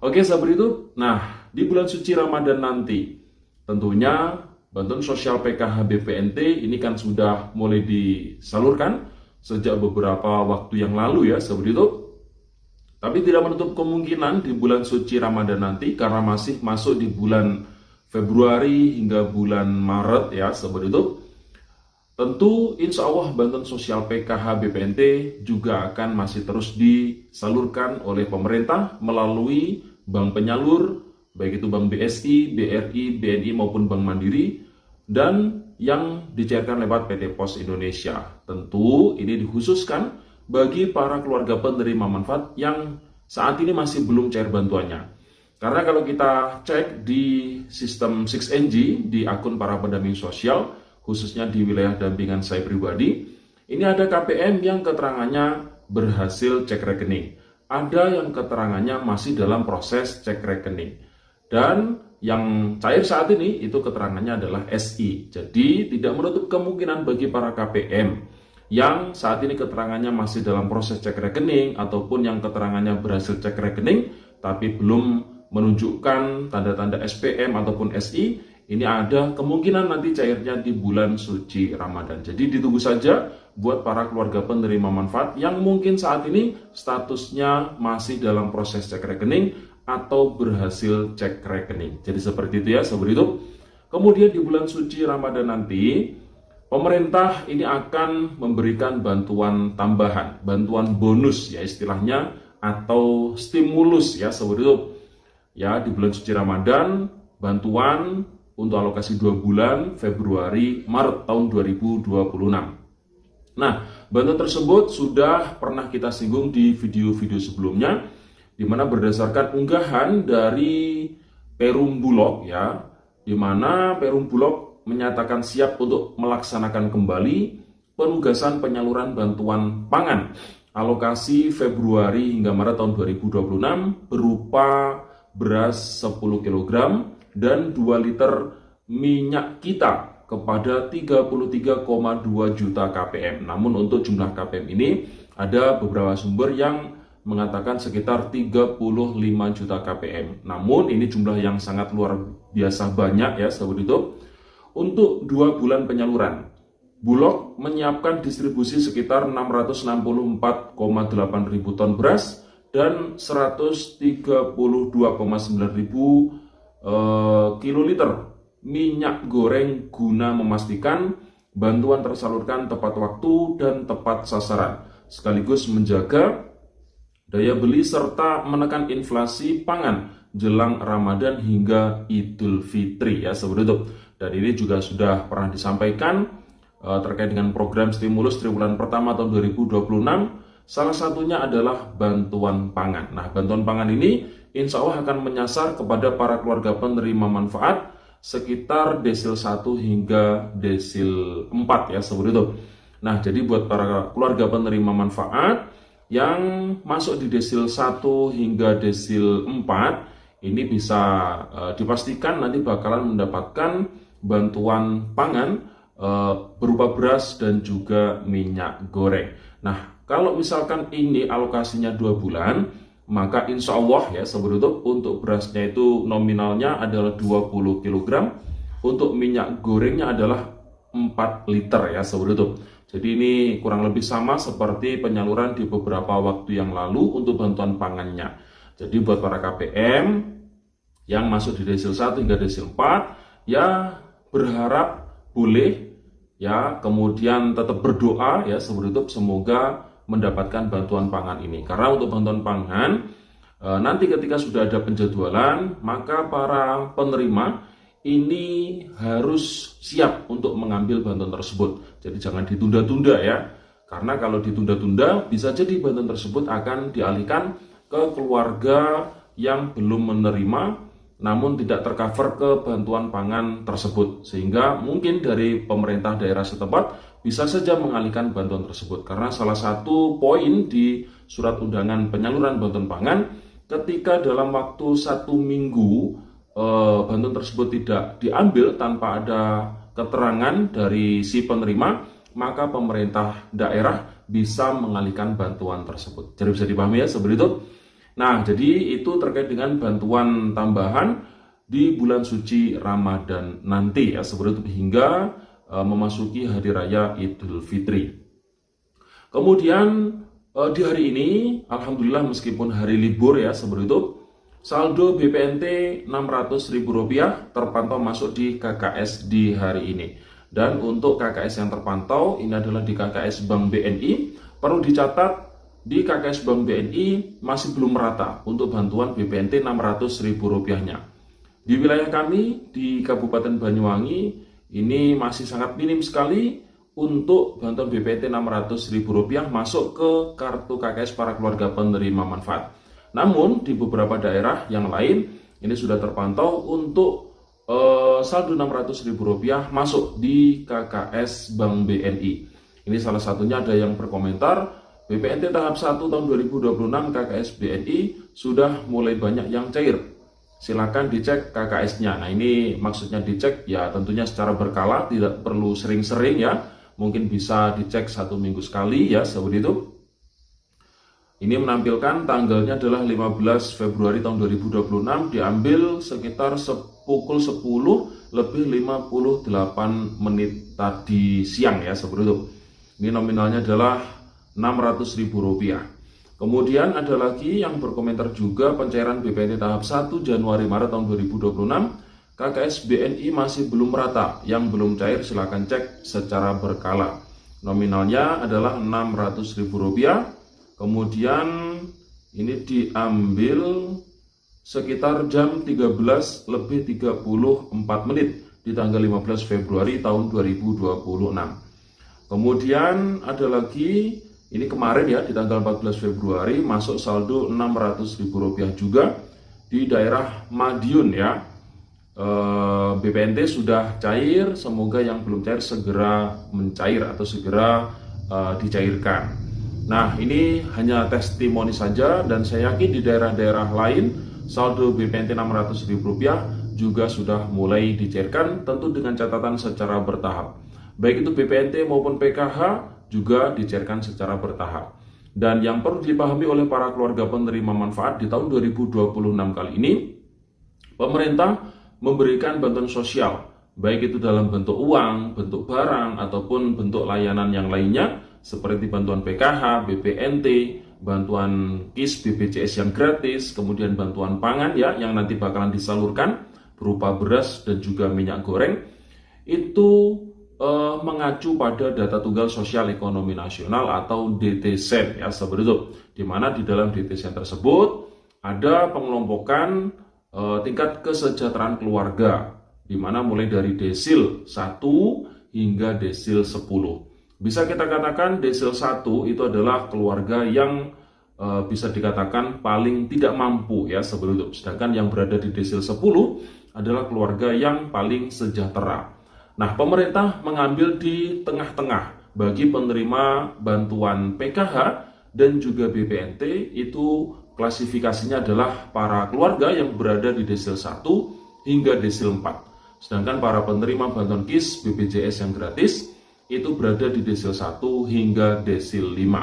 Oke, sahabat itu. Nah, di bulan suci Ramadan nanti, tentunya bantuan sosial PKH BPNT ini kan sudah mulai disalurkan sejak beberapa waktu yang lalu ya, sahabat itu. Tapi tidak menutup kemungkinan di bulan suci Ramadan nanti, karena masih masuk di bulan Februari hingga bulan Maret ya, sahabat itu. Tentu insya Allah bantuan sosial PKH BPNT juga akan masih terus disalurkan oleh pemerintah melalui bank penyalur, baik itu Bank BSI, BRI, BNI maupun Bank Mandiri, dan yang dicairkan lewat PT Pos Indonesia. Tentu ini dikhususkan bagi para keluarga penerima manfaat yang saat ini masih belum cair bantuannya. Karena kalau kita cek di sistem 6NG di akun para pendamping sosial, khususnya di wilayah dampingan saya pribadi, ini ada KPM yang keterangannya berhasil cek rekening. Ada yang keterangannya masih dalam proses cek rekening. Dan yang cair saat ini itu keterangannya adalah SI. Jadi tidak menutup kemungkinan bagi para KPM yang saat ini keterangannya masih dalam proses cek rekening ataupun yang keterangannya berhasil cek rekening tapi belum menunjukkan tanda-tanda SPM ataupun SI, ini ada kemungkinan nanti cairnya di bulan suci Ramadan. Jadi ditunggu saja buat para keluarga penerima manfaat yang mungkin saat ini statusnya masih dalam proses cek rekening atau berhasil cek rekening. Jadi seperti itu ya, sahabat itu. Kemudian di bulan suci Ramadan nanti, pemerintah ini akan memberikan bantuan tambahan, bantuan bonus ya istilahnya, atau stimulus ya, sahabat itu. Ya, di bulan suci Ramadan, bantuan untuk alokasi 2 bulan, Februari, Maret tahun 2026. Nah, bantuan tersebut sudah pernah kita singgung di video-video sebelumnya, di mana berdasarkan unggahan dari Perum Bulog ya, di mana Perum Bulog menyatakan siap untuk melaksanakan kembali penugasan penyaluran bantuan pangan alokasi Februari hingga Maret tahun 2026 berupa beras 10 kg dan 2 liter minyak kita kepada 33,2 juta KPM. Namun untuk jumlah KPM ini ada beberapa sumber yang mengatakan sekitar 35 juta KPM. Namun ini jumlah yang sangat luar biasa banyak ya, sahabat itu. Untuk 2 bulan penyaluran, Bulog menyiapkan distribusi sekitar 664,8 ribu ton beras dan 132,9 ribu kiloliter minyak goreng guna memastikan bantuan tersalurkan tepat waktu dan tepat sasaran, sekaligus menjaga daya beli serta menekan inflasi pangan jelang Ramadan hingga Idul Fitri ya, sahabat YouTube. Dan ini juga sudah pernah disampaikan terkait dengan program stimulus triwulan pertama tahun 2026. Salah satunya adalah bantuan pangan. Nah, bantuan pangan ini insya Allah akan menyasar kepada para keluarga penerima manfaat sekitar desil 1 hingga desil 4 ya, seperti itu. Nah, jadi buat para keluarga penerima manfaat yang masuk di desil 1 hingga desil 4, ini bisa dipastikan nanti bakalan mendapatkan bantuan pangan berupa beras dan juga minyak goreng. Nah, kalau misalkan ini alokasinya 2 bulan, maka insya Allah ya, sahabat YouTube, untuk berasnya itu nominalnya adalah 20 kg, untuk minyak gorengnya adalah 4 liter ya, sahabat YouTube. Jadi ini kurang lebih sama seperti penyaluran di beberapa waktu yang lalu untuk bantuan pangannya. Jadi buat para KPM yang masuk di desil 1 hingga desil 4, ya berharap boleh ya, kemudian tetap berdoa ya, sahabat YouTube, semoga mendapatkan bantuan pangan ini. Karena untuk bantuan pangan nanti ketika sudah ada penjadwalan, maka para penerima ini harus siap untuk mengambil bantuan tersebut. Jadi jangan ditunda-tunda ya, karena kalau ditunda-tunda bisa jadi bantuan tersebut akan dialihkan ke keluarga yang belum menerima namun tidak tercover ke bantuan pangan tersebut, sehingga mungkin dari pemerintah daerah setempat bisa saja mengalihkan bantuan tersebut. Karena salah satu poin di surat undangan penyaluran bantuan pangan, ketika dalam waktu 1 minggu bantuan tersebut tidak diambil tanpa ada keterangan dari si penerima, maka pemerintah daerah bisa mengalihkan bantuan tersebut. Jadi bisa dipahami ya, seperti itu. Nah, jadi itu terkait dengan bantuan tambahan di bulan suci Ramadan nanti ya, seperti itu hingga memasuki hari raya Idul Fitri. Kemudian di hari ini, alhamdulillah meskipun hari libur ya seperti itu, saldo BPNT Rp600.000 terpantau masuk di KKS di hari ini. Dan untuk KKS yang terpantau ini adalah di KKS Bank BNI. Perlu dicatat di KKS Bank BNI masih belum merata untuk bantuan BPNT Rp600.000-nya. Di wilayah kami di Kabupaten Banyuwangi ini masih sangat minim sekali untuk bantuan BPNT Rp600.000 masuk ke kartu KKS para keluarga penerima manfaat. Namun di beberapa daerah yang lain ini sudah terpantau untuk saldo Rp600.000 masuk di KKS Bank BNI. Ini salah satunya ada yang berkomentar, BPNT tahap 1 tahun 2026 KKS BNI sudah mulai banyak yang cair. Silakan dicek KKS-nya. Nah, ini maksudnya dicek ya tentunya secara berkala, tidak perlu sering-sering ya. Mungkin bisa dicek 1 minggu sekali ya, seperti itu. Ini menampilkan tanggalnya adalah 15 Februari tahun 2026, diambil sekitar pukul 10:58 tadi siang ya, seperti itu. Ini nominalnya adalah Rp600.000. Kemudian ada lagi yang berkomentar juga pencairan BPNT tahap 1 Januari-Maret tahun 2026, KKS BNI masih belum merata. Yang belum cair silakan cek secara berkala. Nominalnya adalah Rp600.000. Kemudian ini diambil sekitar jam 13:34 di tanggal 15 Februari tahun 2026. Kemudian ada lagi, ini kemarin ya di tanggal 14 Februari masuk saldo Rp600.000 juga di daerah Madiun ya. BPNT sudah cair, semoga yang belum cair segera mencair atau segera dicairkan. Nah, ini hanya testimoni saja dan saya yakin di daerah-daerah lain saldo BPNT Rp600.000 juga sudah mulai dicairkan, tentu dengan catatan secara bertahap. Baik itu BPNT maupun PKH juga dicairkan secara bertahap. Dan yang perlu dipahami oleh para keluarga penerima manfaat di tahun 2026 kali ini, pemerintah memberikan bantuan sosial, baik itu dalam bentuk uang, bentuk barang, ataupun bentuk layanan yang lainnya, seperti bantuan PKH, BPNT, bantuan KIS BPJS yang gratis, kemudian bantuan pangan ya yang nanti bakalan disalurkan berupa beras dan juga minyak goreng, itu mengacu pada data tunggal sosial ekonomi nasional atau DTSEN ya seperti itu, di mana di dalam DTSEN tersebut ada pengelompokan tingkat kesejahteraan keluarga, di mana mulai dari desil 1 hingga desil 10. Bisa kita katakan desil 1 itu adalah keluarga yang bisa dikatakan paling tidak mampu ya seperti itu. Sedangkan yang berada di desil 10 adalah keluarga yang paling sejahtera. Nah, pemerintah mengambil di tengah-tengah bagi penerima bantuan PKH dan juga BPNT, itu klasifikasinya adalah para keluarga yang berada di desil 1 hingga desil 4. Sedangkan para penerima bantuan KIS BPJS yang gratis itu berada di desil 1 hingga desil 5.